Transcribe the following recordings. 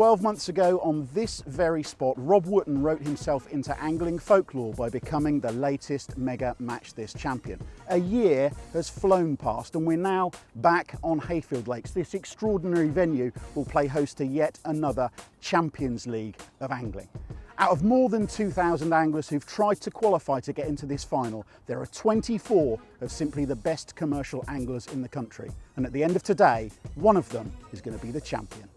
12 months ago on this very spot, Rob Wootton wrote himself into angling folklore by becoming the latest Mega Match This champion. A year has flown past and we're now back on Hayfield Lakes. This extraordinary venue will play host to yet another Champions League of angling. Out of more than 2,000 anglers who've tried to qualify to get into this final, there are 24 of simply the best commercial anglers in the country. And at the end of today, one of them is going to be the champion.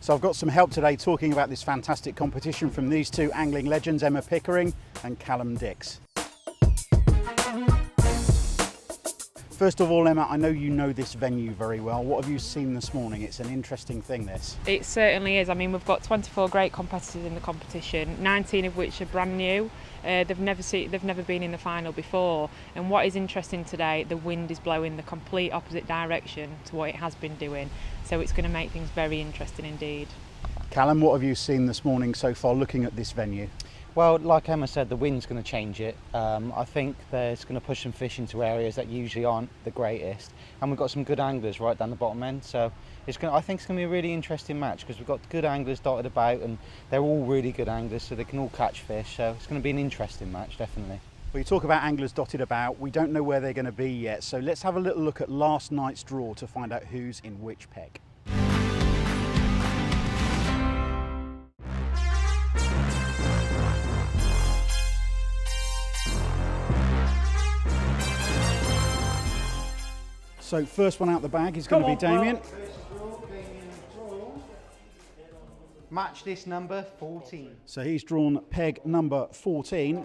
So I've got some help today talking about this fantastic competition from these two angling legends, Emma Pickering and Callum Dix. First of all, Emma, I know you know this venue very well. What have you seen this morning? It's an interesting thing, this. It certainly is. I mean, we've got 24 great competitors in the competition, 19 of which are brand new. They've never been in the final before. And what is interesting today, the wind is blowing the complete opposite direction to what it has been doing. So it's going to make things very interesting indeed. Callum, what have you seen this morning so far looking at this venue? Well, like Emma said, the wind's going to change it. I think there's going to push some fish into areas that usually aren't the greatest. And we've got some good anglers right down the bottom end. So I think it's going to be a really interesting match because we've got good anglers dotted about and they're all really good anglers, so they can all catch fish. So it's going to be an interesting match, definitely. Well, you talk about anglers dotted about. We don't know where they're going to be yet. So let's have a little look at last night's draw to find out who's in which peg. So first one out the bag is going to be Damien. Match this number 14. So he's drawn peg number 14,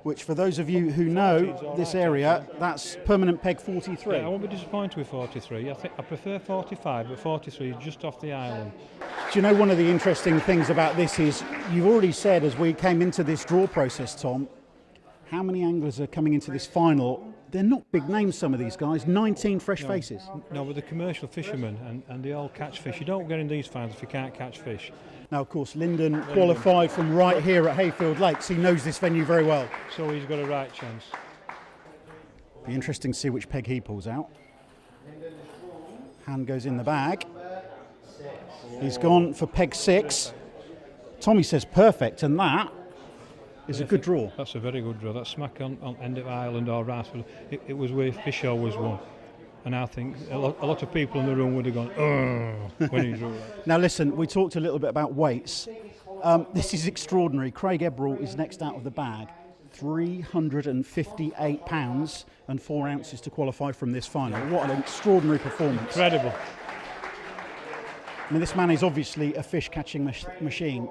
which for those of you who know this area, that's permanent peg 43. Yeah, I won't be disappointed with 43. I prefer 45, but 43 is just off the island. Do you know one of the interesting things about this is, you've already said as we came into this draw process, Tom, how many anglers are coming into this final? They're not big names, some of these guys, 19 fresh faces. No, but the commercial fishermen and they all catch fish. You don't get in these finals if you can't catch fish. Now, of course, Lyndon qualified from right here at Hayfield Lakes. He knows this venue very well. So he's got a right chance. Be interesting to see which peg he pulls out. Hand goes in the bag. He's gone for peg 6. Tommy says perfect, and that is a good draw. That's a very good draw. That's smack on end of island or Rascal. It was where fish always won. And I think a lot of people in the room would have gone, oh, when he drew that. Now listen, we talked a little bit about weights. This is extraordinary. Craig Eberall is next out of the bag. 358 pounds and 4 ounces to qualify from this final. What an extraordinary performance. Incredible. I mean, this man is obviously a fish catching machine.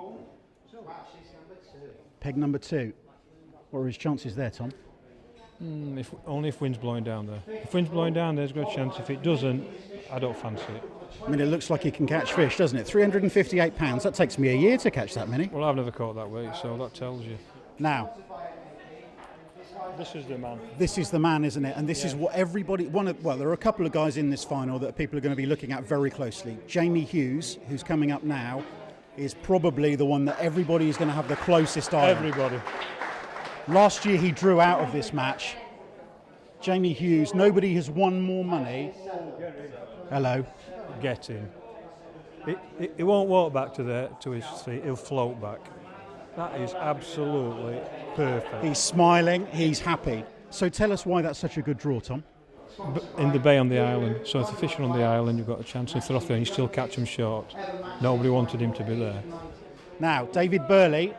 Peg number 2. What are his chances there, Tom? Only if wind's blowing down there. If wind's blowing down there's a good chance. If it doesn't, I don't fancy it. I mean, it looks like he can catch fish, doesn't it? 358 pounds. That takes me a year to catch that many. Well, I've never caught that weight, so that tells you. Now, this is the man. This is the man, isn't it? And this is what everybody... there are a couple of guys in this final that people are going to be looking at very closely. Jamie Hughes, who's coming up now, is probably the one that everybody is going to have the closest eye on. Everybody. Last year he drew out of this match. Jamie Hughes, nobody has won more money. Hello. Get in. He won't walk back to his feet, he'll float back. That is absolutely perfect. He's smiling, he's happy. So tell us why that's such a good draw, Tom. In the bay on the island, so if the fish are on the island, you've got a chance. If they're off there, you still catch them short. Nobody wanted him to be there. Now, David Burley,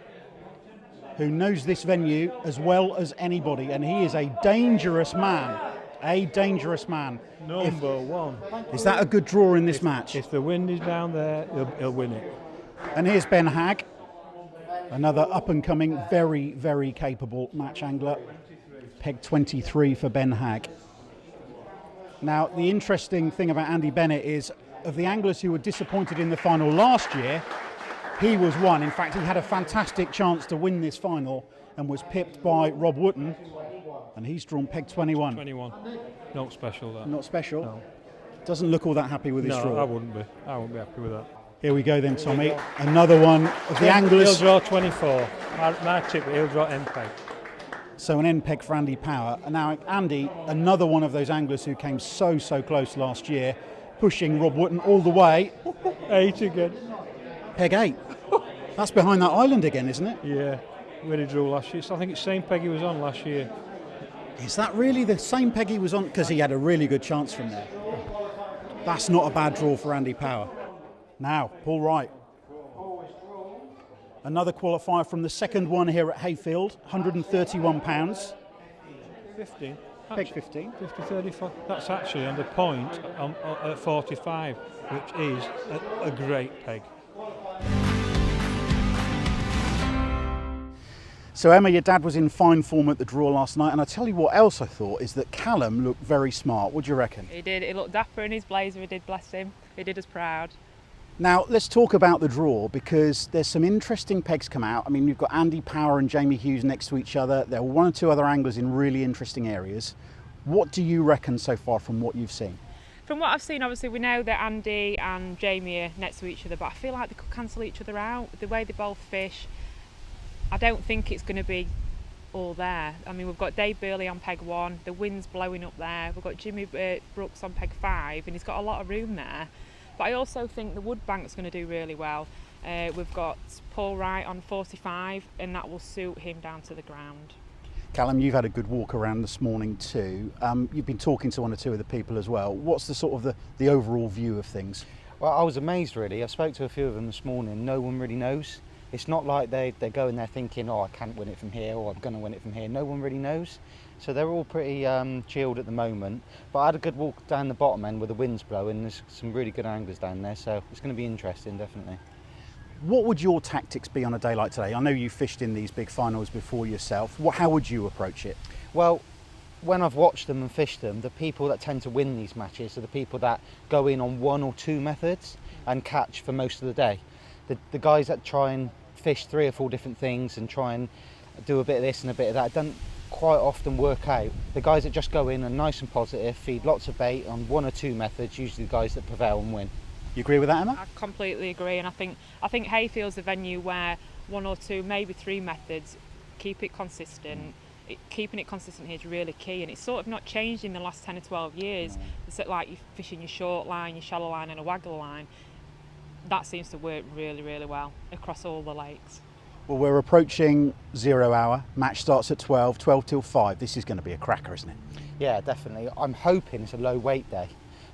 who knows this venue as well as anybody, and he is a dangerous man. A dangerous man. Number 1. Is that a good draw in this match? If the wind is down there, he'll win it. And here's Ben Hagg, another up-and-coming, very, very capable match angler. Peg 23 for Ben Hagg. Now, the interesting thing about Andy Bennett is, of the anglers who were disappointed in the final last year, he was one. In fact, he had a fantastic chance to win this final and was pipped by Rob Wootton, and he's drawn peg 21. 21. Not special, that. Not special? No. Doesn't look all that happy with his draw. No, I wouldn't be. I wouldn't be happy with that. Here we go then, Tommy. Another one of the anglers. He'll draw 24. My tip, he'll draw end peg. So an end peg for Andy Power. And now Andy, another one of those anglers who came so close last year, pushing Rob Wootton all the way. 8 again. Peg 8. That's behind that island again, isn't it? Yeah, where he drew last year. So I think it's the same peg he was on last year. Is that really the same peg he was on? Because he had a really good chance from there. That's not a bad draw for Andy Power. Now, Paul Wright. Another qualifier from the second one here at Hayfield, £131. 15. Peg 15. 50, 34. That's actually on the point at 45, which is a great peg. So Emma, your dad was in fine form at the draw last night, and I tell you what else I thought is that Callum looked very smart. What do you reckon? He did. He looked dapper in his blazer. He did, bless him. He did us proud. Now, let's talk about the draw, because there's some interesting pegs come out. I mean, you've got Andy Power and Jamie Hughes next to each other. There were one or two other anglers in really interesting areas. What do you reckon so far from what you've seen? From what I've seen, obviously, we know that Andy and Jamie are next to each other, but I feel like they could cancel each other out. The way they both fish, I don't think it's going to be all there. I mean, we've got Dave Burley on peg 1, the wind's blowing up there. We've got Jimmy Brooks on peg 5, and he's got a lot of room there. But I also think the Woodbank's going to do really well. We've got Paul Wright on 45, and that will suit him down to the ground. Callum, you've had a good walk around this morning too. You've been talking to one or two of the people as well. What's the sort of the overall view of things? Well, I was amazed really. I spoke to a few of them this morning. No one really knows. It's not like they're going there thinking, oh, I can't win it from here, or I'm going to win it from here. No one really knows. So they're all pretty chilled at the moment. But I had a good walk down the bottom end where the wind's blowing. There's some really good anglers down there, so it's going to be interesting, definitely. What would your tactics be on a day like today? I know you fished in these big finals before yourself. How would you approach it? Well, when I've watched them and fished them, the people that tend to win these matches are the people that go in on one or two methods and catch for most of the day. The guys that try and fish 3 or 4 different things and try and do a bit of this and a bit of that don't quite often work out. The guys that just go in and nice and positive, feed lots of bait on 1 or 2 methods, usually the guys that prevail and win. You agree with that, Emma? I completely agree, and I think Hayfield's a venue where 1 or 2, maybe 3 methods, keep it consistent. Keeping it consistent here is really key, and it's sort of not changed in the last 10 or 12 years. No. It's like you're fishing your short line, your shallow line and a waggle line. That seems to work really, really well across all the lakes. Well, we're approaching 0 hour. Match starts at 12 till 5. This is going to be a cracker, isn't it? Yeah, definitely. I'm hoping it's a low weight day,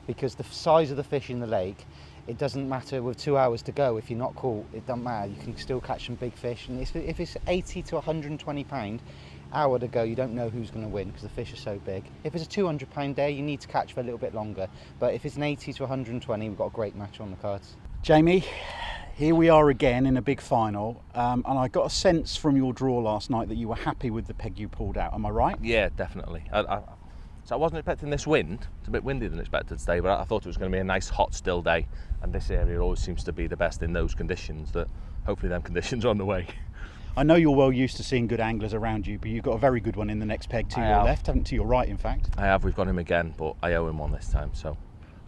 because the size of the fish in the lake, it doesn't matter with 2 hours to go. If you're not caught, it doesn't matter. You can still catch some big fish. And if it's 80 to 120 pound, hour to go, you don't know who's going to win because the fish are so big. If it's a 200 pound day, you need to catch for a little bit longer. But if it's an 80 to 120, we've got a great match on the cards. Jamie, here we are again in a big final, and I got a sense from your draw last night that you were happy with the peg you pulled out. Am I right? Yeah, definitely. So I wasn't expecting this wind. It's a bit windier than expected today, but I thought it was going to be a nice hot still day, and this area always seems to be the best in those conditions. That hopefully them conditions are on the way. I know you're well used to seeing good anglers around you, but you've got a very good one in the next peg to your left, haven't to your right, in fact. I have. We've got him again, but I owe him one this time, so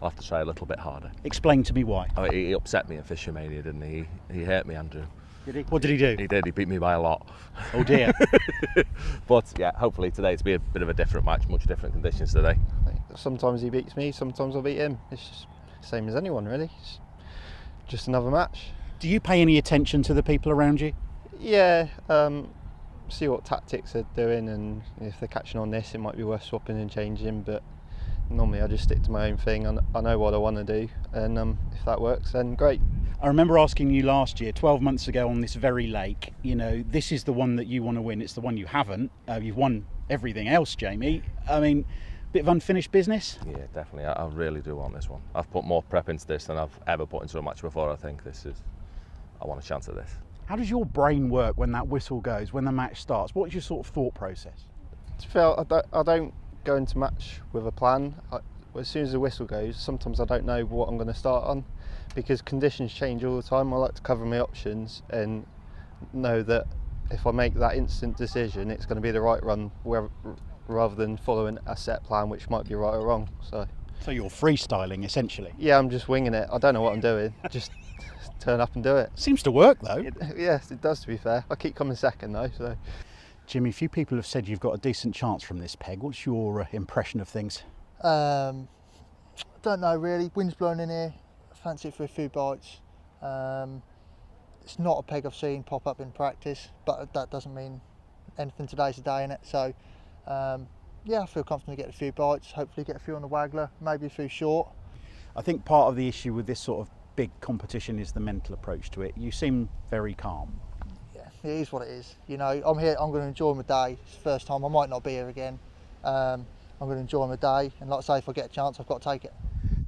I'll have to try a little bit harder. Explain to me why. Oh, he upset me in Fishermania, didn't he? He hurt me, Andrew. Did he? What did he do? He did. He beat me by a lot. Oh dear. But yeah, hopefully today it's be a bit of a different match, much different conditions today. Sometimes he beats me, sometimes I beat him. It's just the same as anyone, really. It's just another match. Do you pay any attention to the people around you? Yeah, see what tactics they're doing, and if they're catching on this, it might be worth swapping and changing, but normally I just stick to my own thing. I know what I want to do, and if that works, then great. I remember asking you last year, 12 months ago on this very lake, you know, this is the one that you want to win. It's the one you haven't. You've won everything else, Jamie. I mean, bit of unfinished business? Yeah, definitely. I really do want this one. I've put more prep into this than I've ever put into a match before. I think I want a chance at this. How does your brain work when that whistle goes, when the match starts? What's your sort of thought process? I don't go into match with a plan. As soon as the whistle goes, sometimes I don't know what I'm going to start on, because conditions change all the time. I like to cover my options and know that if I make that instant decision, it's going to be the right run, rather than following a set plan which might be right or wrong. So you're freestyling essentially? Yeah, I'm just winging it. I don't know what I'm doing. Just turn up and do it. Seems to work though. Yes, it does, to be fair. I keep coming second though. So, Jimmy, a few people have said you've got a decent chance from this peg. What's your impression of things? Don't know really. Wind's blowing in here. I fancy it for a few bites. It's not a peg I've seen pop up in practice, but that doesn't mean anything. Today's the day in it. So yeah, I feel confident to get a few bites, hopefully get a few on the waggler, maybe a few short. I think part of the issue with this sort of big competition is the mental approach to it. You seem very calm. Yeah, it is what it is. You know, I'm here, I'm going to enjoy my day. It's the first time, I might not be here again. I'm going to enjoy my day, and like I say, if I get a chance, I've got to take it.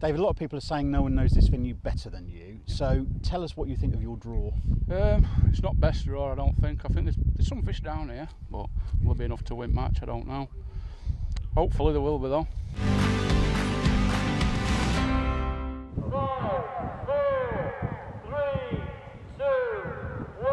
David, a lot of people are saying no one knows this venue better than you, so tell us what you think of your draw. It's not best draw, I don't think. I think there's some fish down here, but will be enough to win match, I don't know. Hopefully there will be though. 5, 4, 3, 2, 1.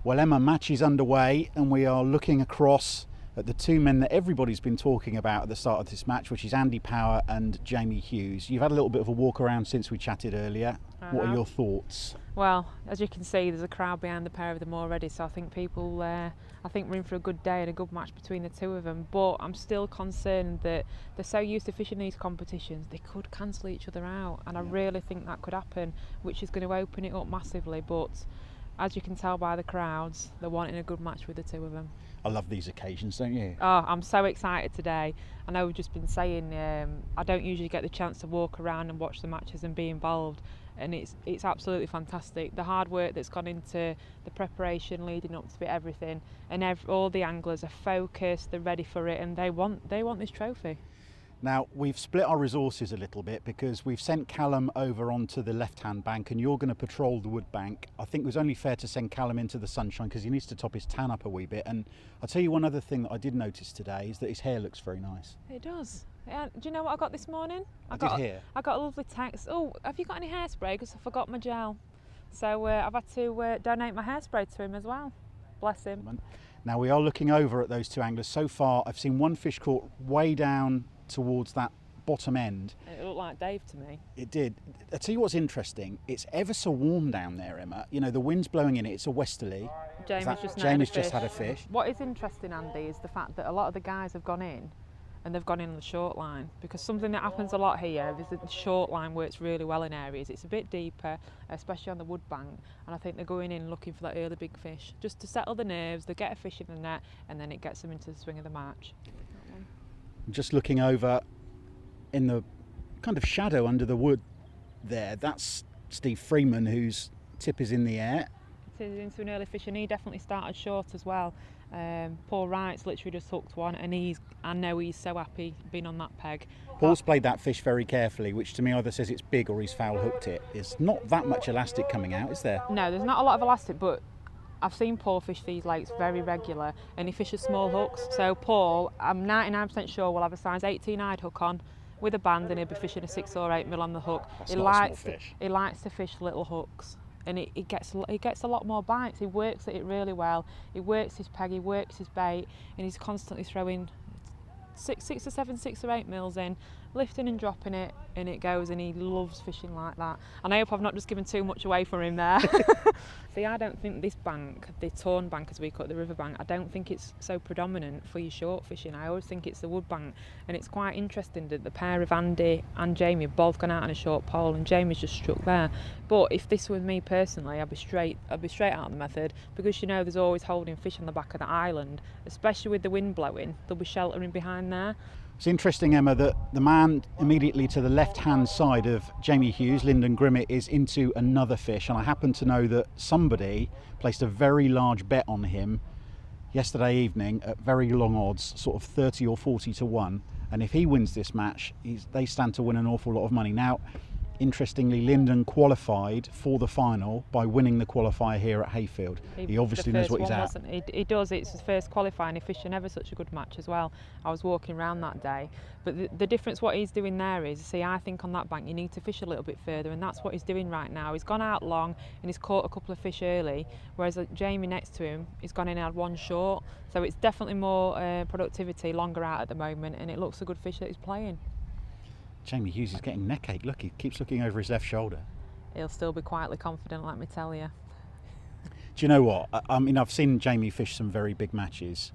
Well, Emma, match is underway and we are looking across at the two men that everybody's been talking about at the start of this match, which is Andy Power and Jamie Hughes. You've had a little bit of a walk around since we chatted earlier. What are your thoughts? Well, as you can see, there's a crowd behind the pair of them already, so I think we're in for a good day and a good match between the two of them. But I'm still concerned that they're so used to fishing these competitions, they could cancel each other out, and I really think that could happen, which is going to open it up massively. But as you can tell by the crowds, they're wanting a good match with the two of them. I love these occasions, don't you? Oh, I'm so excited today. I know we've just been saying I don't usually get the chance to walk around and watch the matches and be involved, and it's absolutely fantastic. The hard work that's gone into the preparation leading up to it, everything, and all the anglers are focused, they're ready for it, and they want this trophy. Now, we've split our resources a little bit because we've sent Callum over onto the left-hand bank and you're going to patrol the wood bank. I think it was only fair to send Callum into the sunshine because he needs to top his tan up a wee bit. And I'll tell you one other thing that I did notice today is that his hair looks very nice. It does. Do you know what I got this morning? I did hear. I got a lovely text. Oh, have you got any hairspray? Because I forgot my gel. So I've had to donate my hairspray to him as well. Bless him. Now, we are looking over at those two anglers. So far, I've seen one fish caught way down towards that bottom end. It looked like Dave to me. It did. I'll tell you what's interesting. It's ever so warm down there, Emma. You know, the wind's blowing in it. It's a westerly. Jamie's just had a fish. What is interesting, Andy, is the fact that a lot of the guys have gone in and they've gone in on the short line, because something that happens a lot here is that the short line works really well in areas. It's a bit deeper, especially on the wood bank, and I think they're going in looking for that early big fish just to settle the nerves. They get a fish in the net and then it gets them into the swing of the match. Just looking over in the kind of shadow under the wood there, that's Steve Freeman, whose tip is in the air. It is into an early fish, and he definitely started short as well. Paul Wright's literally just hooked one, and I know he's so happy being on that peg. Paul's played that fish very carefully, which to me either says it's big or he's foul hooked it. There's not that much elastic coming out, is there? No, there's not a lot of elastic, but I've seen Paul fish these lakes very regular, and he fishes small hooks. So Paul, I'm 99% sure, will have a size 18-eyed hook on with a band, and he'll be fishing a 6 or 8 mil on the hook. That's not a small fish. He likes to fish little hooks, and he gets a lot more bites. He works at it really well. He works his peg, he works his bait, and he's constantly throwing 6 or 7, 6 or 8 mils in, lifting and dropping it, and it goes, and he loves fishing like that. And I hope I've not just given too much away for him there. See, I don't think this bank, the Torn bank as we call it, the river bank, I don't think it's so predominant for your short fishing. I always think it's the wood bank, and it's quite interesting that the pair of Andy and Jamie have both gone out on a short pole, and Jamie's just struck there. But if this was me personally, I'd be straight out of the method, because you know there's always holding fish on the back of the island, especially with the wind blowing. There'll be sheltering behind there. It's interesting, Emma, that the man immediately to the left-hand side of Jamie Hughes, Lyndon Grimmett, is into another fish, and I happen to know that somebody placed a very large bet on him yesterday evening at very long odds, sort of 30 or 40 to 1, and if he wins this match, they stand to win an awful lot of money. Now, interestingly, Lyndon qualified for the final by winning the qualifier here at Hayfield. He obviously knows what he's at. He does. It's his first qualifying. He fished never such a good match as well. I was walking around that day. But the difference what he's doing there is, see, I think on that bank you need to fish a little bit further, and that's what he's doing right now. He's gone out long and he's caught a couple of fish early, whereas Jamie next to him, he's gone in and had one short. So it's definitely more productivity, longer out at the moment, and it looks a good fish that he's playing. Jamie Hughes is getting neck ache. Look, he keeps looking over his left shoulder. He'll still be quietly confident, let me tell you. Do you know what? I mean, I've seen Jamie fish some very big matches,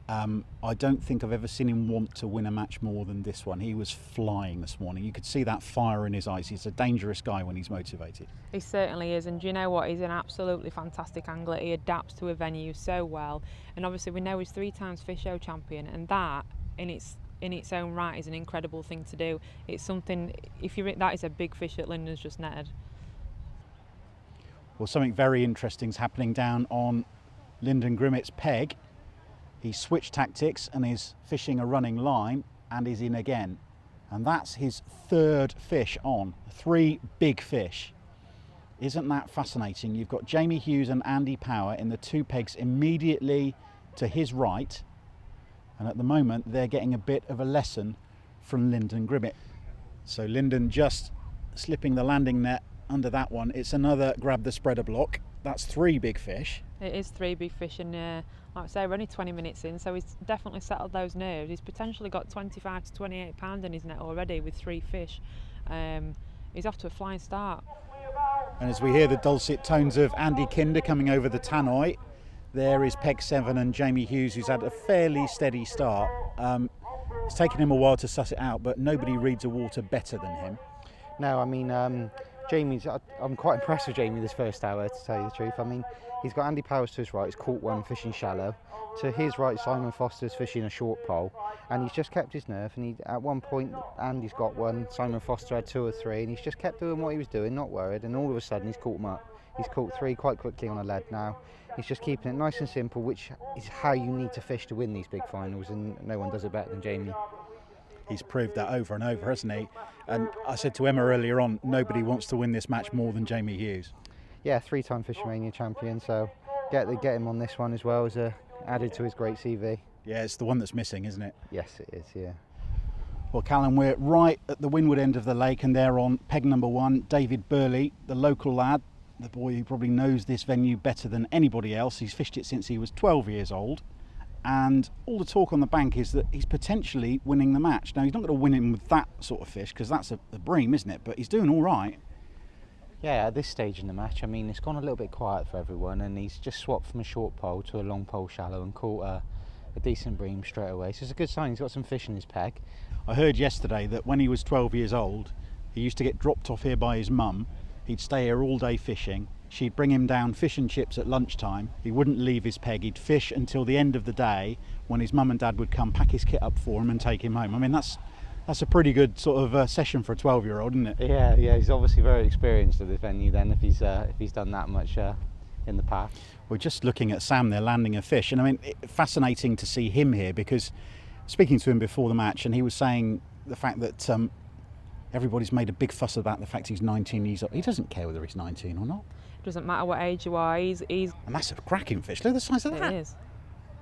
I don't think I've ever seen him want to win a match more than this one. He was flying this morning. You could see that fire in his eyes. He's a dangerous guy when he's motivated. He certainly is, and do you know what? He's an absolutely fantastic angler. He adapts to a venue so well, and obviously we know he's 3 times fish show champion, and that in its own right is an incredible thing to do. It's something, that is a big fish that Lyndon's just netted. Well, something very interesting is happening down on Lyndon Grimmett's peg. He switched tactics and is fishing a running line and is in again. And that's his 3rd fish on. 3 big fish. Isn't that fascinating? You've got Jamie Hughes and Andy Power in the 2 pegs immediately to his right. And at the moment, they're getting a bit of a lesson from Lyndon Grimmett. So Lyndon just slipping the landing net under that one. It's another grab the spreader block. That's 3 big fish. It is 3 big fish, and like I say, we're only 20 minutes in, so he's definitely settled those nerves. He's potentially got 25 to 28 pounds in his net already with 3 fish. He's off to a flying start. And as we hear the dulcet tones of Andy Kinder coming over the tannoy, there is peg 7 and Jamie Hughes, who's had a fairly steady start. It's taken him a while to suss it out, but nobody reads a water better than him. No, I mean, I'm quite impressed with Jamie this first hour, to tell you the truth. I mean, he's got Andy Powers to his right, he's caught one fishing shallow. To his right, Simon Foster's fishing a short pole, and he's just kept his nerve. And at one point, Andy's got one, Simon Foster had 2 or 3, and he's just kept doing what he was doing, not worried. And all of a sudden, he's caught them up. He's caught 3 quite quickly on a lead now. He's just keeping it nice and simple, which is how you need to fish to win these big finals, and no one does it better than Jamie. He's proved that over and over, hasn't he? And I said to Emma earlier on, nobody wants to win this match more than Jamie Hughes. Yeah, 3-time Fishermania champion, so get him on this one as well as added to his great CV. Yeah, it's the one that's missing, isn't it? Yes, it is, yeah. Well, Callum, we're right at the windward end of the lake, and there on peg number 1, David Burley, the local lad, the boy who probably knows this venue better than anybody else. He's fished it since he was 12 years old. And all the talk on the bank is that he's potentially winning the match. Now, he's not going to win him with that sort of fish, because that's a bream, isn't it? But he's doing all right. Yeah, at this stage in the match, I mean, it's gone a little bit quiet for everyone, and he's just swapped from a short pole to a long pole shallow and caught a decent bream straight away. So it's a good sign. He's got some fish in his peg. I heard yesterday that when he was 12 years old, he used to get dropped off here by his mum. He'd stay here all day fishing. She'd bring him down fish and chips at lunchtime. He wouldn't leave his peg. He'd fish until the end of the day, when his mum and dad would come pack his kit up for him and take him home. I mean, that's a pretty good sort of session for a 12-year-old, isn't it? Yeah, he's obviously very experienced at this venue then, if he's done that much in the past. We're just looking at Sam there landing a fish, and I mean, fascinating to see him here, because speaking to him before the match, and he was saying the fact that everybody's made a big fuss about the fact he's 19 years old. He doesn't care whether he's 19 or not. Doesn't matter what age you are. He's and that's a cracking fish. Look at the size of that. It is.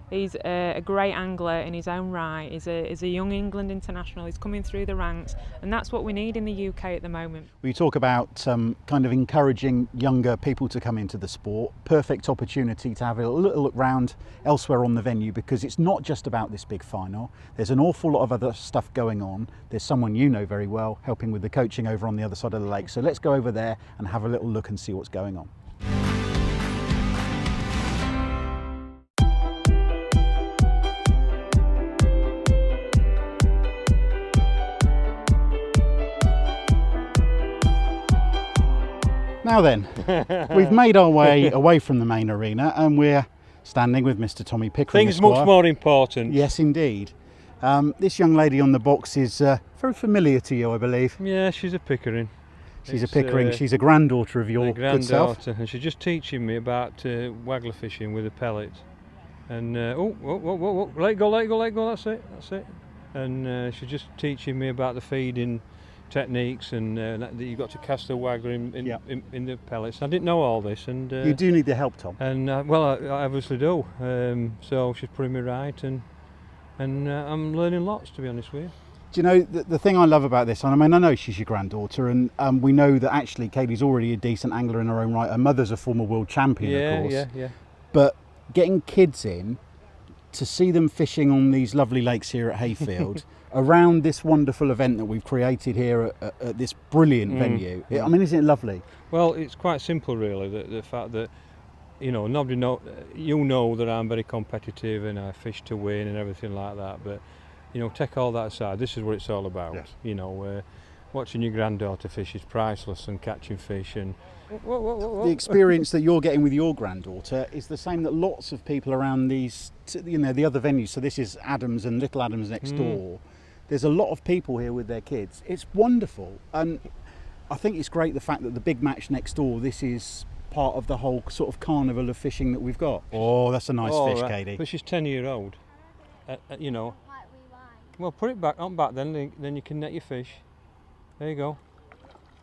He's a great angler in his own right. He's a young England international. He's coming through the ranks, and that's what we need in the UK at the moment. We talk about kind of encouraging younger people to come into the sport. Perfect opportunity to have a little look round elsewhere on the venue, because it's not just about this big final. There's an awful lot of other stuff going on. There's someone you know very well helping with the coaching over on the other side of the lake. So let's go over there and have a little look and see what's going on. Now then, we've made our way away from the main arena, and we're standing with Mr. Tommy Pickering. Things much more important. Yes, indeed. This young lady on the box is very familiar to you, I believe. Yeah, she's a Pickering. She's a Pickering. She's a granddaughter of your good self. Granddaughter, and she's just teaching me about waggler fishing with a pellet. And let go, that's it. And she's just teaching me about the feeding techniques, and that you've got to cast the waggler in the pellets. I didn't know all this, and you do need the help, Tom. And well, I obviously do. So she's putting me right, and I'm learning lots, to be honest with you. Do you know the thing I love about this? And I mean, I know she's your granddaughter, and we know that actually Katie's already a decent angler in her own right. Her mother's a former world champion, of course. Yeah. But getting kids in to see them fishing on these lovely lakes here at Hayfield. Around this wonderful event that we've created here at this brilliant venue. I mean, isn't it lovely? Well, it's quite simple, really. The fact that you know, nobody know. You know that I'm very competitive and I fish to win and everything like that. But you know, take all that aside. This is what it's all about. Yes. You know, watching your granddaughter fish is priceless, and catching fish and. The experience that you're getting with your granddaughter is the same that lots of people around these, you know, the other venues. So this is Adams and Little Adams next door. There's a lot of people here with their kids. It's wonderful, and I think it's great the fact that the big match next door, this is part of the whole sort of carnival of fishing that we've got. Oh, that's a nice fish, Katie. But she's 10-year-old. You know. Well, put it back on back then you can net your fish. There you go.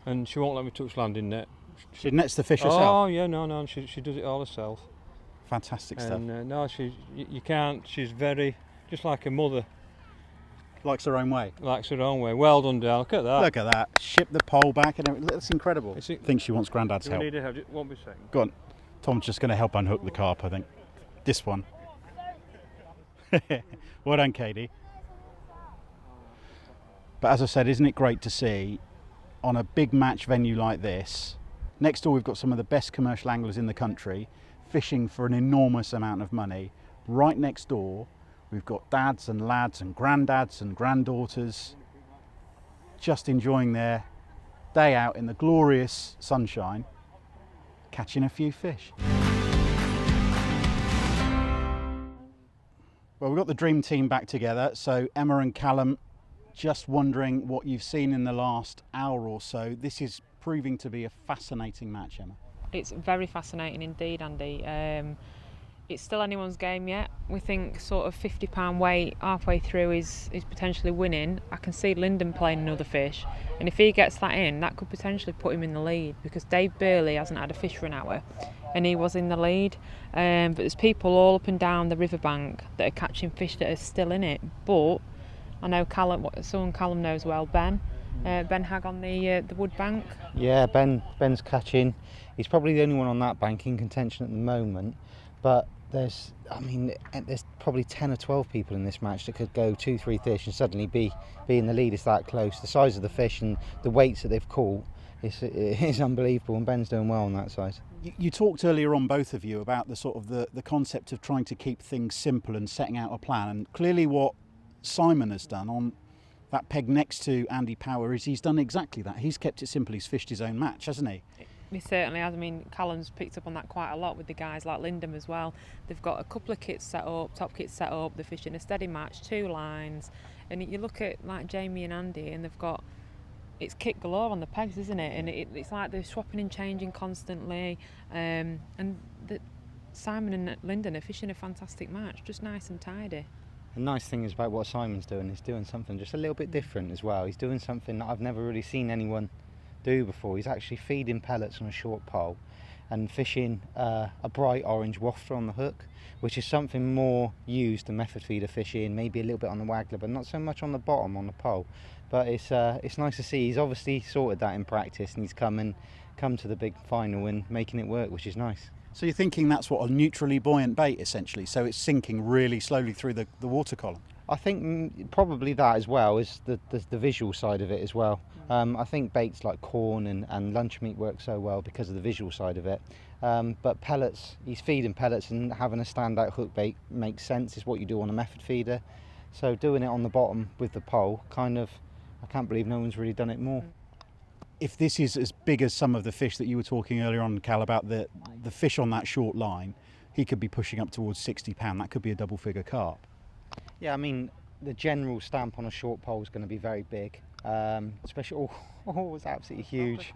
And she won't let me touch landing net. She nets the fish herself? Oh yeah, no, she does it all herself. Fantastic stuff. And no, you can't. She's very, just like a mother. Likes her own way. Likes her own way. Well done, Dale. Look at that. Look at that. Ship the pole back and everything. That's incredible. I think she wants Grandad's help. Need to help. Won't be a second. Go on. Tom's just going to help unhook the carp, I think. This one. Well done, Katie. But as I said, isn't it great to see on a big match venue like this? Next door we've got some of the best commercial anglers in the country fishing for an enormous amount of money. Right next door we've got dads and lads and granddads and granddaughters just enjoying their day out in the glorious sunshine, catching a few fish. Well, we've got the dream team back together. So Emma and Callum, just wondering what you've seen in the last hour or so. This is proving to be a fascinating match, Emma. It's very fascinating indeed, Andy. It's still anyone's game yet. We think sort of £50 weight halfway through is potentially winning. I can see Lyndon playing another fish, and if he gets that in, that could potentially put him in the lead, because Dave Burley hasn't had a fish for an hour and he was in the lead. But there's people all up and down the riverbank that are catching fish that are still in it. But I know someone Callum knows well, Ben Hag on the wood bank. Yeah, Ben's catching. He's probably the only one on that bank in contention at the moment, but there's probably 10 or 12 people in this match that could go 2-3 fish and suddenly be in the lead. It's that close. The size of the fish and the weights that they've caught is unbelievable, and Ben's doing well on that side. You talked earlier on, both of you, about the sort of the concept of trying to keep things simple and setting out a plan, and clearly what Simon has done on that peg next to Andy Power is he's done exactly that. He's kept it simple. He's fished his own match, hasn't he? He certainly has. I mean, Callum's picked up on that quite a lot with the guys like Lyndon as well. They've got a couple of kits set up, top kits set up. They're fishing a steady match, 2 lines, and you look at like Jamie and Andy, and they've got, it's kit galore on the pegs, isn't it? And it's like they're swapping and changing constantly. Simon and Lyndon are fishing a fantastic match, just nice and tidy. The nice thing is about what Simon's doing, he's doing something just a little bit different as well. He's doing something that I've never really seen anyone do before. He's actually feeding pellets on a short pole and fishing a bright orange wafter on the hook, which is something more used than method feeder fishing, maybe a little bit on the waggler, but not so much on the bottom on the pole. But it's nice to see. He's obviously sorted that in practice, and he's come to the big final and making it work, which is nice. So you're thinking that's what, a neutrally buoyant bait essentially, so it's sinking really slowly through the water column? I think probably that as well as the visual side of it as well. I think baits like corn and lunch meat work so well because of the visual side of it. But pellets, he's feeding pellets, and having a standout hook bait makes sense. It's what you do on a method feeder. So doing it on the bottom with the pole, I can't believe no one's really done it more. If this is as big as some of the fish that you were talking earlier on, Cal, about the fish on that short line, he could be pushing up towards £60. That could be a double figure carp. Yeah, I mean, the general stamp on a short pole is going to be very big. Especially, it's absolutely huge.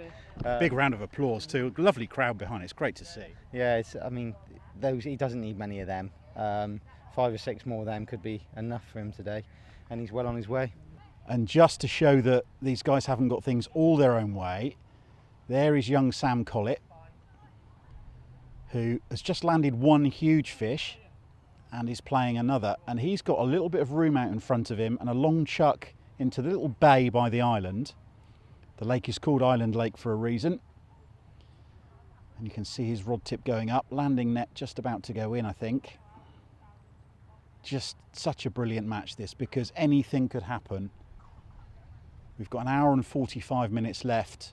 Big round of applause too. Lovely crowd behind. It's great to see. Yeah, he doesn't need many of them. 5 or 6 more of them could be enough for him today, and he's well on his way. And just to show that these guys haven't got things all their own way, there is young Sam Collett, who has just landed one huge fish and is playing another, and he's got a little bit of room out in front of him and a long chuck into the little bay by the island. The lake is called Island Lake for a reason, and you can see his rod tip going up, landing net just about to go in, I think. Just such a brilliant match this, because anything could happen. We've got an hour and 45 minutes left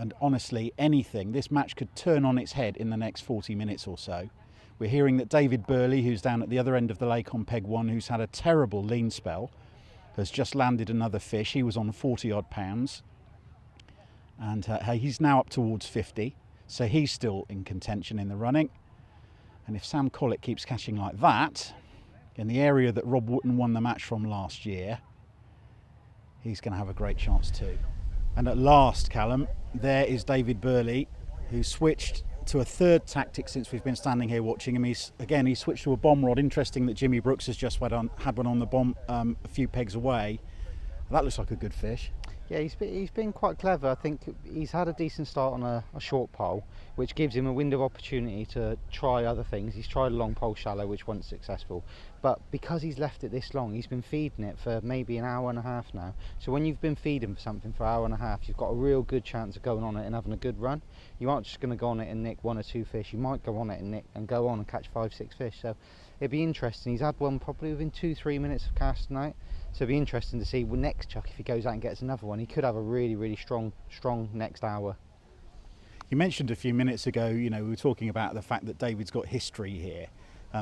And honestly, anything, this match could turn on its head in the next 40 minutes or so. We're hearing that David Burley, who's down at the other end of the lake on peg 1, who's had a terrible lean spell, has just landed another fish. He was on 40 odd pounds. And he's now up towards 50. So he's still in contention in the running. And if Sam Collett keeps catching like that, in the area that Rob Wootton won the match from last year, he's going to have a great chance too. And at last, Callum, there is David Burley, who switched to a third tactic since we've been standing here watching him. He switched to a bomb rod. Interesting that Jimmy Brooks has just had one on the bomb a few pegs away. That looks like a good fish. Yeah, he's been quite clever. I think he's had a decent start on a short pole, which gives him a window of opportunity to try other things. He's tried a long pole shallow, which wasn't successful. But because he's left it this long, he's been feeding it for maybe an hour and a half now. So when you've been feeding for something for an hour and a half, you've got a real good chance of going on it and having a good run. You aren't just going to go on it and nick 1 or 2 fish. You might go on it and nick and go on and catch 5, 6 fish. So it'd be interesting. He's had one probably within 2-3 minutes of cast tonight. So it'd be interesting to see next chuck if he goes out and gets another one. He could have a really, really strong next hour. You mentioned a few minutes ago, we were talking about the fact that David's got history here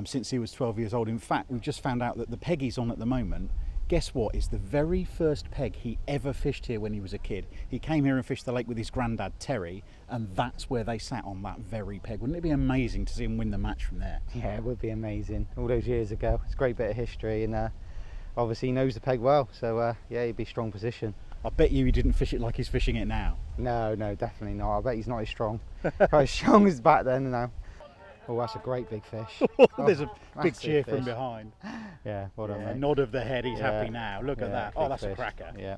since he was 12 years old. In fact, we've just found out that the peg he's on at the moment, guess what, is the very first peg he ever fished here when he was a kid. He came here and fished the lake with his granddad Terry, and that's where they sat on that very peg. Wouldn't it be amazing to see him win the match from there? Yeah, it would be amazing. All those years ago. It's a great bit of history, and obviously he knows the peg well, so yeah, he'd be strong position. I bet you he didn't fish it like he's fishing it now. No, definitely not. I bet he's not as strong. Quite as strong as back then now. Oh, that's a great big fish. There's a big cheer from behind. Yeah, well done, mate. Nod of the head, he's happy now. Look at that. Oh, that's fish. A cracker. Yeah.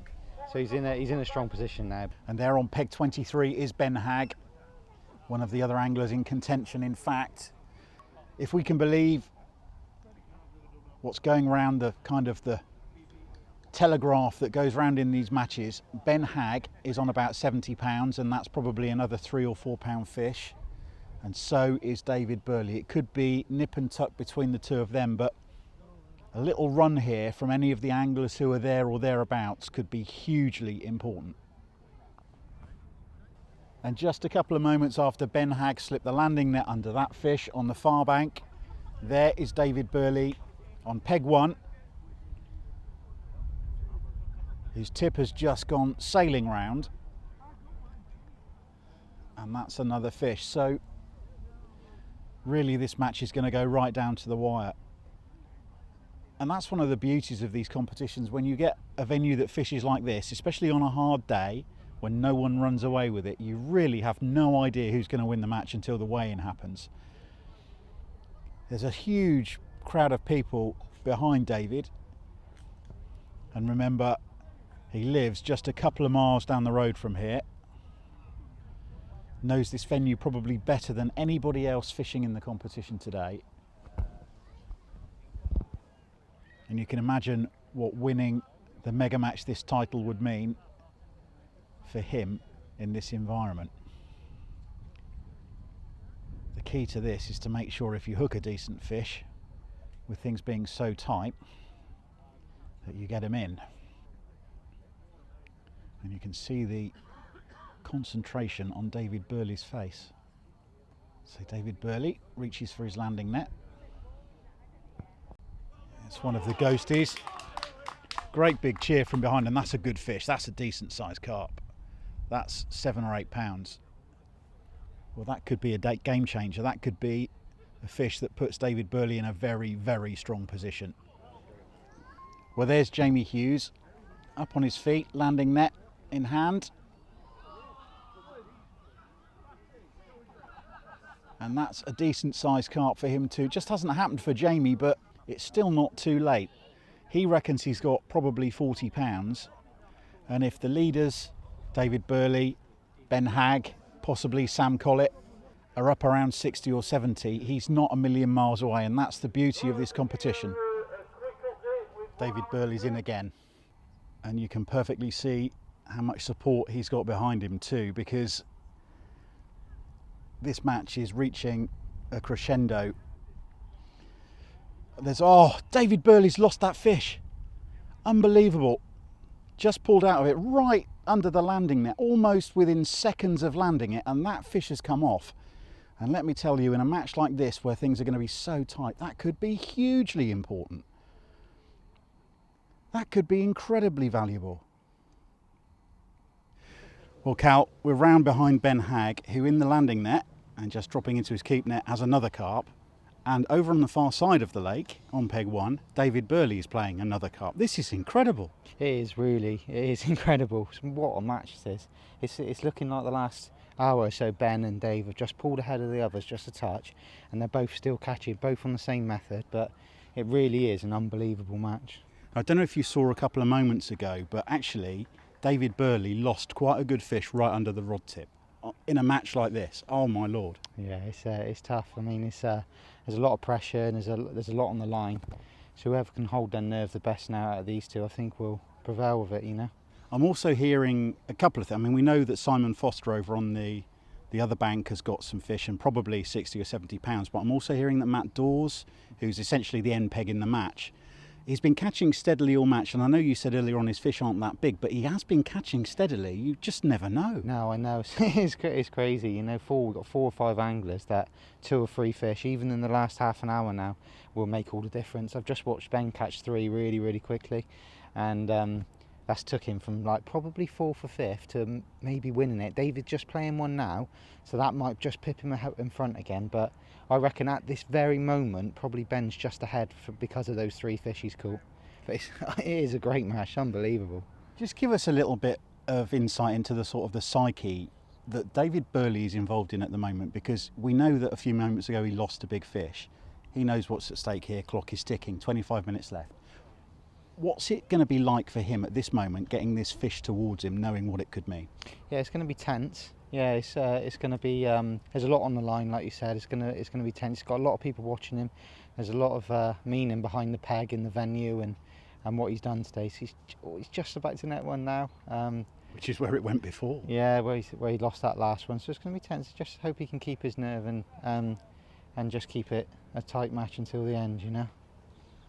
So he's in a strong position now. And there on peg 23 is Ben Hagg, one of the other anglers in contention. In fact, if we can believe what's going around the telegraph that goes round in these matches, Ben Hagg is on about 70 pounds, and that's probably another 3 or 4 pound fish. And so is David Burley. It could be nip and tuck between the two of them, but a little run here from any of the anglers who are there or thereabouts could be hugely important. And just a couple of moments after Ben Hagg slipped the landing net under that fish on the far bank, there is David Burley on peg 1, whose tip has just gone sailing round, and that's another fish. So really this match is going to go right down to the wire. And that's one of the beauties of these competitions, when you get a venue that fishes like this, especially on a hard day when no one runs away with it, you really have no idea who's going to win the match until the weigh-in happens. There's a huge crowd of people behind David, and remember, he lives just a couple of miles down the road from here, knows this venue probably better than anybody else fishing in the competition today. And you can imagine what winning the mega match this title would mean for him in this environment. The key to this is to make sure if you hook a decent fish, with things being so tight, that you get them in. And you can see the concentration on David Burley's face. So David Burley reaches for his landing net. It's one of the ghosties. Great big cheer from behind, and that's a good fish. That's a decent sized carp. That's 7 or 8 pounds. Well, that could be a game changer. That could be a fish that puts David Burley in a very, very strong position. Well, there's Jamie Hughes up on his feet, landing net in hand. And that's a decent sized carp for him too. Just hasn't happened for Jamie, but it's still not too late. He reckons he's got probably 40 pounds. And if the leaders, David Burley, Ben Hagg, possibly Sam Collett, are up around 60 or 70, he's not a million miles away, and that's the beauty of this competition. David Burley's in again, and you can perfectly see how much support he's got behind him too, because this match is reaching a crescendo. David Burley's lost that fish. Unbelievable. just pulled out of it right under the landing net, almost within seconds of landing it, and that fish has come off. And let me tell you, in a match like this where things are going to be so tight, that could be hugely important. That could be incredibly valuable. Well, Cal, we're round behind Ben Hagg, who in the landing net, and just dropping into his keep net, has another carp. And over on the far side of the lake, on peg 1, David Burley is playing another carp. This is incredible. It is really, it is incredible. What a match this is. It's looking like the last hour or so Ben and Dave have just pulled ahead of the others just a touch, and they're both still catching, both on the same method, but it really is an unbelievable match. I don't know if you saw a couple of moments ago, but actually David Burley lost quite a good fish right under the rod tip in a match like this. Oh my lord. Yeah, it's tough. I mean, there's a lot of pressure and there's a lot on the line. So whoever can hold their nerve the best now out of these two, I think will prevail with it, you know. I'm also hearing a couple of things. I mean, we know that Simon Foster over on the other bank has got some fish and probably 60 or 70 pounds, but I'm also hearing that Matt Dawes, who's essentially the end peg in the match, he's been catching steadily all match. And I know you said earlier on his fish aren't that big, but he has been catching steadily. You just never know. No, I know. It's crazy. You know, we've got 4 or 5 anglers that 2 or 3 fish, even in the last half an hour now, will make all the difference. I've just watched Ben catch 3 really, really quickly, and that's took him from like probably 4th or 5th to maybe winning it. David's just playing one now, so that might just pip him out in front again. But I reckon at this very moment, probably Ben's just ahead because of those 3 fish he's caught. But it is a great match, unbelievable. Just give us a little bit of insight into the sort of the psyche that David Burley is involved in at the moment, because we know that a few moments ago he lost a big fish. He knows what's at stake here. Clock is ticking, 25 minutes left. What's it going to be like for him at this moment, getting this fish towards him, knowing what it could mean? Yeah, it's going to be tense. Yeah, it's going to be. There's a lot on the line, like you said. It's going to be tense. He's got a lot of people watching him. There's a lot of meaning behind the peg in the venue and what he's done today. So he's just about to net one now. Which is where it went before. Yeah, where he lost that last one. So it's going to be tense. Just hope he can keep his nerve and just keep it a tight match until the end, you know.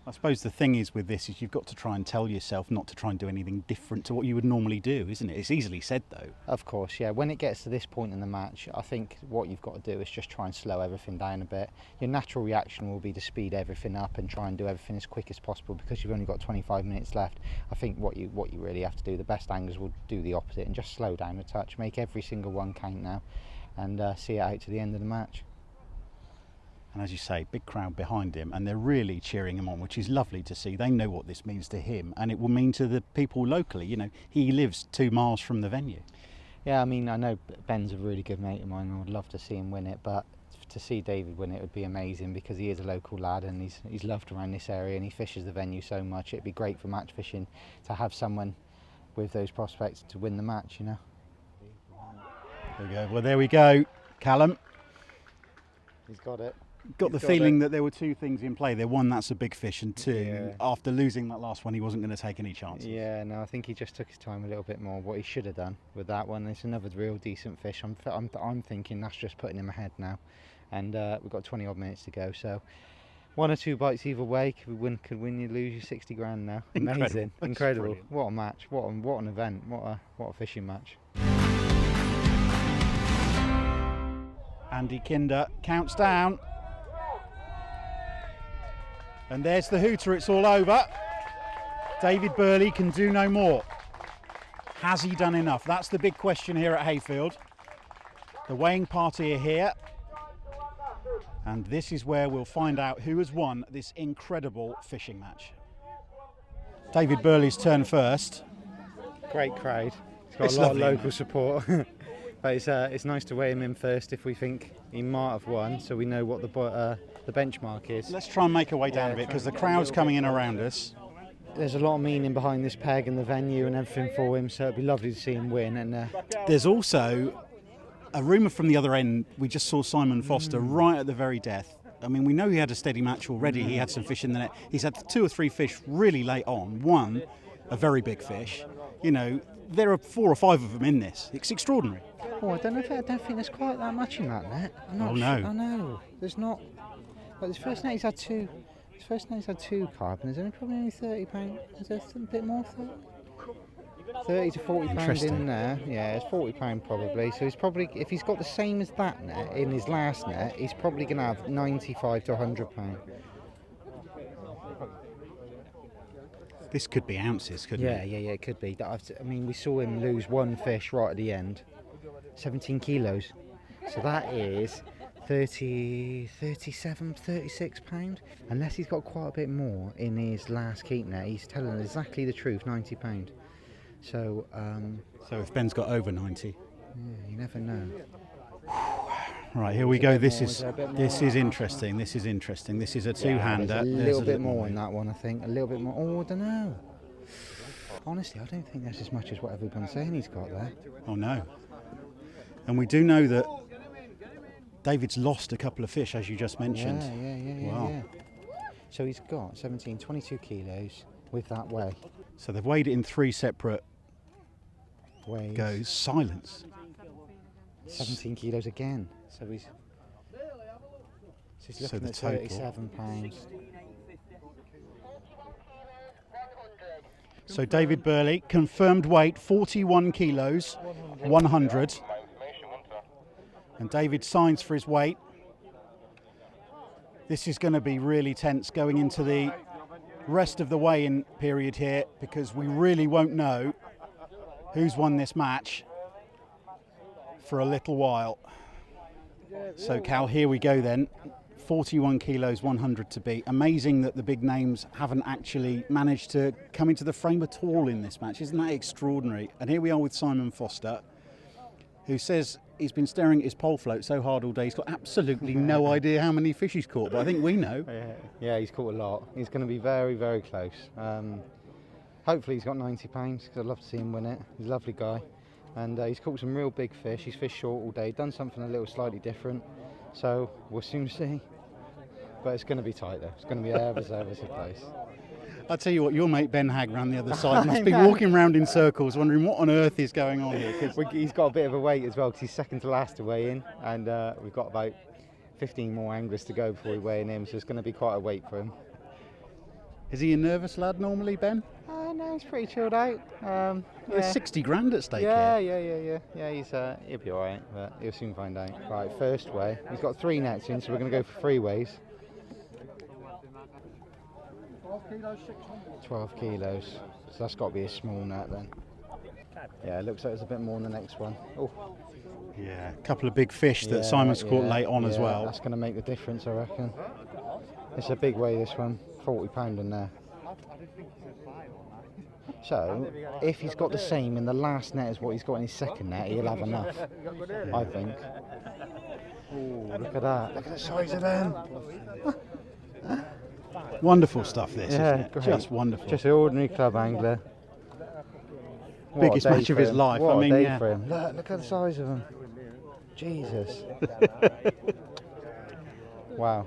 I suppose the thing is with this is you've got to try and tell yourself not to try and do anything different to what you would normally do, isn't it? It's easily said though. Of course, yeah. When it gets to this point in the match, I think what you've got to do is just try and slow everything down a bit. Your natural reaction will be to speed everything up and try and do everything as quick as possible because you've only got 25 minutes left. I think what you really have to do, the best anglers will do the opposite and just slow down a touch, make every single one count now, and see it out to the end of the match. And as you say, big crowd behind him, and they're really cheering him on, which is lovely to see. They know what this means to him, and it will mean to the people locally. You know, he lives 2 miles from the venue. Yeah, I mean, I know Ben's a really good mate of mine. I would love to see him win it, but to see David win it would be amazing because he is a local lad and he's loved around this area and he fishes the venue so much. It'd be great for match fishing to have someone with those prospects to win the match, you know. There we go. Well, there we go, Callum. He's got it. Got the feeling that there were 2 things in play there. 1, that's a big fish, and 2, Yeah. after losing that last one, he wasn't going to take any chances. Yeah, no, I think he just took his time a little bit more. What he should have done with that one, it's another real decent fish. I'm thinking that's just putting him ahead now, and we've got 20 odd minutes to go. So 1 or 2 bites either way could win you lose you 60 grand now. Amazing, incredible. What a match! What an event! What a fishing match. Andy Kinder counts down. And there's the hooter, it's all over. David Burley can do no more. Has he done enough? That's the big question here at Hayfield. The weighing party are here. And this is where we'll find out who has won this incredible fishing match. David Burley's turn first. Great crowd. He's got a lot of local support. But it's nice to weigh him in first if we think he might have won, so we know what the benchmark is. Let's try and make our way down a bit because the crowd's coming in around us. There's a lot of meaning behind this peg and the venue and everything for him, so it'd be lovely to see him win. And there's also a rumour from the other end. We just saw Simon Foster right at the very death. I mean, we know he had a steady match already. He had some fish in the net. He's had 2 or 3 fish really late on. 1, a very big fish. You know, there are 4 or 5 of them in this. It's extraordinary. Oh, I don't think there's quite that much in that net. I'm not no. Sure. I know. There's not. But his first net he's had 2. His first net he's had 2 carp, and there's only probably only 30 pounds. Is there a bit more? 30 to 40 pounds Interesting. in there. Yeah, it's 40 pound probably. So he's probably, if he's got the same as that net in his last net, he's probably going to have 95 to 100 pound. This could be ounces, couldn't Yeah, it? yeah, it could be. I mean, we saw him lose one fish right at the end, 17 kilos. So that is 30, 37, 36 pound. Unless he's got quite a bit more in his last keep net, he's telling exactly the truth, 90 pound. So, So if Ben's got over 90. yeah, you never know. Right, here we go. This more? is Is there a bit this more? is interesting. This is interesting. This is a There's two-hander. a There's little bit more in more. that one, I think. A little bit more. Oh, I don't know. Honestly, I don't think that's as much as what everyone's saying he's got there. Oh no. And we do know that David's lost a couple of fish, as you just mentioned. Yeah. Wow. So he's got 17, 22 kilos with that weigh. So they've weighed it in 3 separate Weighs goes. Silence. 17 kilos again. So he's So looking the at total. 37 pounds. So David Burley, confirmed weight 41 kilos, 100. And David signs for his weight. This is going to be really tense going into the rest of the weigh-in period here, because we really won't know who's won this match for a little while. So Cal, here we go then. 41 kilos, 100 to beat. Amazing that the big names haven't actually managed to come into the frame at all in this match. Isn't that extraordinary? And here we are with Simon Foster, who says he's been staring at his pole float so hard all day he's got absolutely no idea how many fish he's caught, but I think we know. Yeah, he's caught a lot. He's going to be very, very close. Hopefully he's got 90 pounds, because I'd love to see him win it. He's a lovely guy. And he's caught some real big fish. He's fished short all day, done something a little slightly different. So we'll soon see. But it's going to be tight though. It's going to be ever so close. I'll tell you what, your mate Ben Hag round the other side must be walking around in circles wondering what on earth is going on here. 'Cause He's got a bit of a wait as well, because he's second to last to weigh in, and we've got about 15 more anglers to go before we weigh in him, so it's going to be quite a wait for him. is he a nervous lad normally, Ben? No, he's pretty chilled out. There's 60 grand at stake Yeah, here. yeah. He'll be all right, but he'll soon find out. Right, first weigh. He's got 3 nets in, so we're going to go for 3 weighs. 12 kilos. So that's got to be a small net then. Yeah, it looks like there's a bit more in the next one. Oh, Yeah, a couple of big fish that Simon's caught late on as well. That's going to make the difference, I reckon. It's a big weigh, this one. 40 pound in there. So, if he's got the same in the last net as what he's got in his second net, he'll have enough, I think. Oh, look at that. Look at the size of them. Wonderful stuff this, isn't it? great. Just wonderful. Just an ordinary club angler. What a Biggest day match of for his him. life. What I mean, a day yeah. for him. Look at the size of him. Jesus. Wow.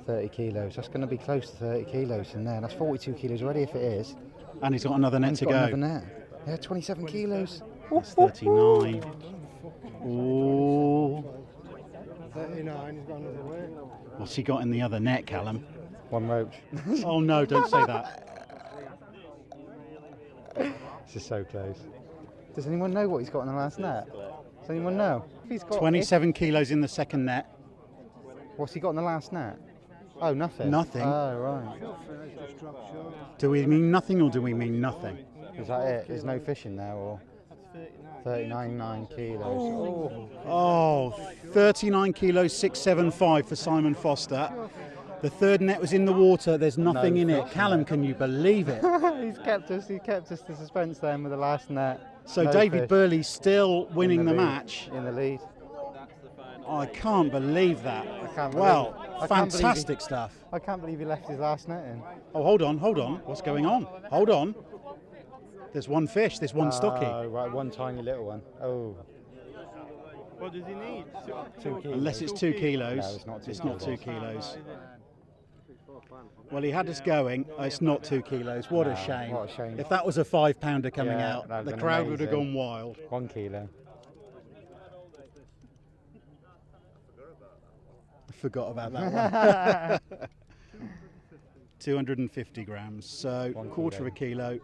30 kilos. That's going to be close to 30 kilos in there. That's 42 kilos already if it is. And he's got another net And to he's got go. another net. Yeah, 27 kilos. That's 39. Oh. 39, he's got another way. What's he got in the other net, Callum? One roach. Oh no, don't say that. This is so close. Does anyone know what he's got in the last net? Does anyone know? If he's got 27 kilos in the second net. What's he got in the last net? Oh, nothing. Nothing? Oh, right. Do we mean nothing or do we mean nothing? Is that it? There's no fish in there, or 39 kilos. Oh, 39 kilos, 675 for Simon Foster. The third net was in the water. There's nothing in it. Callum, can you believe it? He kept us to suspense then with the last net. So No David fish. Burley's still winning In the lead. match. In the lead. I can't believe that. can't Well, believe- I can't believe fantastic stuff. I can't believe he left his last net in. Oh, hold on. What's going on? Hold on. There's one fish. There's one stocky. Oh, right, one tiny little one. Oh. What does he need? 2 kilos. Unless it's 2 kilos. No, it's not 2 It's not 2 kilos. kilos. Well, he had us going. It's not 2 kilos. What No, a shame. what a shame. If that was a 5-pounder coming Yeah, out, that'd the been crowd would have amazing. gone wild. 1 kilo. Forgot about that one. 250 grams, so One quarter kilo. of a kilo.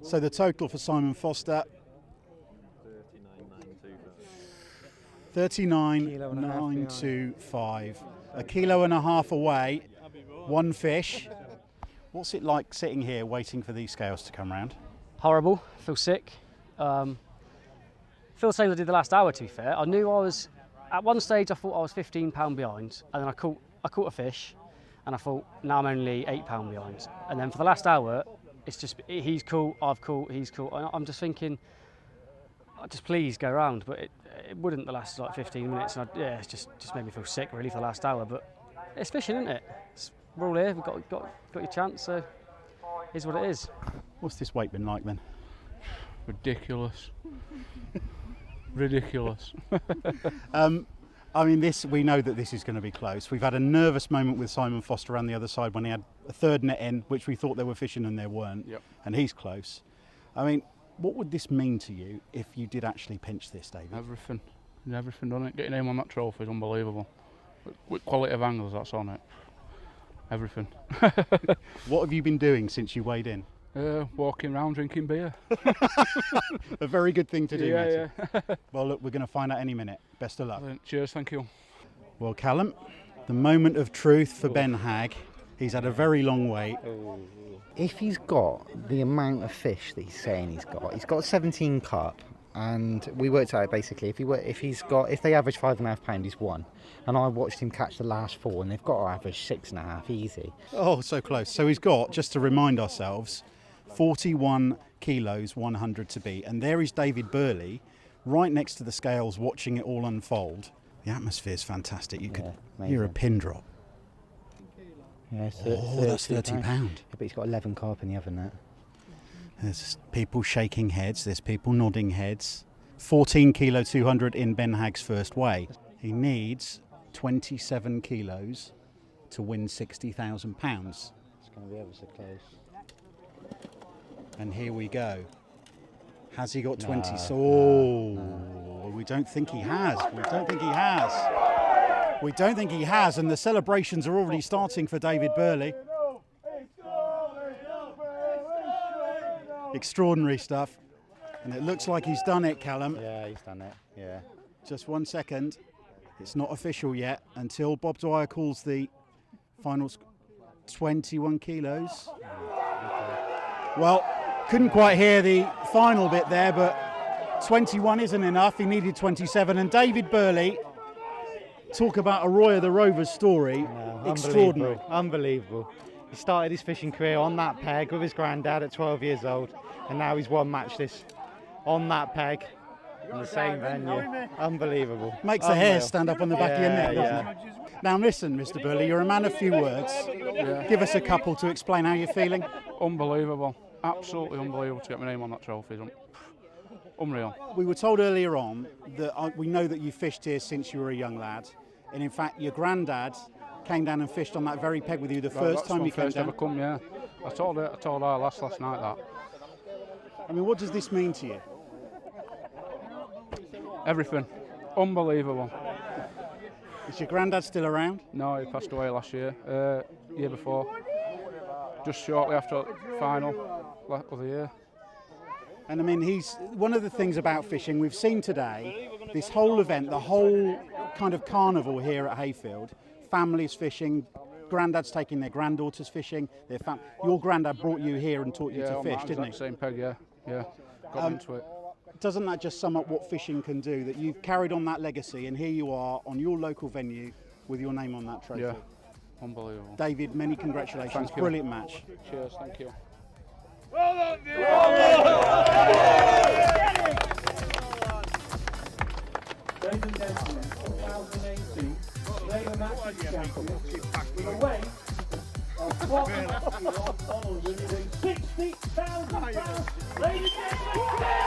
So the total for Simon Foster, 39,925. A kilo and a half away, one fish. What's it like sitting here waiting for these scales to come round? Horrible, feel sick. Feel the same as I did the last hour, to be fair. I knew I was, at one stage I thought I was £15 behind, and then I caught a fish, and I thought, now I'm only £8 behind. And then for the last hour, it's just, he's caught, I've caught, he's caught. And I'm just thinking, just please go round, but it wouldn't the last like 15 minutes. And it's just made me feel sick really for the last hour. But it's fishing, isn't it? We're all here. We've got your chance. So here's what it is. What's this weight been like then? Ridiculous. Ridiculous. I mean, we know that this is going to be close. We've had a nervous moment with Simon Foster around the other side when he had a third net in, which we thought there were fishing and there weren't. Yep. And he's close. I mean, what would this mean to you if you did actually pinch this, David? Everything, done it. Getting your name on that trophy is unbelievable. With quality of anglers that's on it. Everything. What have you been doing since you weighed in? Walking around drinking beer. A very good thing to do, yeah. Well, look, we're going to find out any minute. Best of luck. Cheers, thank you. Well, Callum, the moment of truth for Ben Hagg. He's had a very long wait. If he's got the amount of fish that he's saying he's got 17 carp, and we worked out basically if they average £5.5, he's won. And I watched him catch the last 4, and they've got to average 6.5 easy. Oh, so close. So he's got, just to remind ourselves, 41 kilos, 100 to beat. And there is David Burley, right next to the scales, watching it all unfold. The atmosphere's fantastic. You could hear a pin drop. Yeah, that's £30. Yeah, but he's got 11 carp in the other net. There's people shaking heads, there's people nodding heads. 14 kilo 200 in Ben Hagg's first weigh. He needs 27 kilos to win £60,000. It's going to be ever so close. And here we go. Has he got 20? No. We don't think he has. We don't think he has, and the celebrations are already starting for David Burley. Extraordinary stuff. And it looks like he's done it, Callum. Yeah, he's done it, yeah. Just 1 second. It's not official yet until Bob Dwyer calls the final 21 kilos. Well, couldn't quite hear the final bit there, but 21 isn't enough. He needed 27. And David Burley, talk about a Roy of the Rovers story. Extraordinary. Unbelievable. He started his fishing career on that peg with his granddad at 12 years old, and now he's won match this on that peg in the same venue. Unbelievable. Makes the hair stand up on the back of your neck, doesn't it? Now listen, Mr. Burley, you're a man of few words. Give us a couple to explain how you're feeling. Unbelievable. Absolutely unbelievable to get my name on that trophy. Unreal. We were told earlier on that we know that you fished here since you were a young lad, and in fact your granddad came down and fished on that very peg with you the first time you came down. Ever come, yeah. I told her last night that. I mean, what does this mean to you? Everything. Unbelievable. Is your granddad still around? No, he passed away last year. Year before. Just shortly after the final of the year. And I mean, he's one of the things about fishing we've seen today, this whole event, the whole kind of carnival here at Hayfield, families fishing, granddads taking their granddaughters fishing, your granddad brought you here and taught you to fish, didn't he? Same peg, yeah. Got into it. Doesn't that just sum up what fishing can do, that you've carried on that legacy and here you are on your local venue with your name on that trophy? Yeah, unbelievable. David, many congratulations. Thank you. Brilliant match. Cheers, thank you. Well done, dude. Ladies and gentlemen, 2018 Maver Match Championship with a weight of £160,000. Ladies and gentlemen,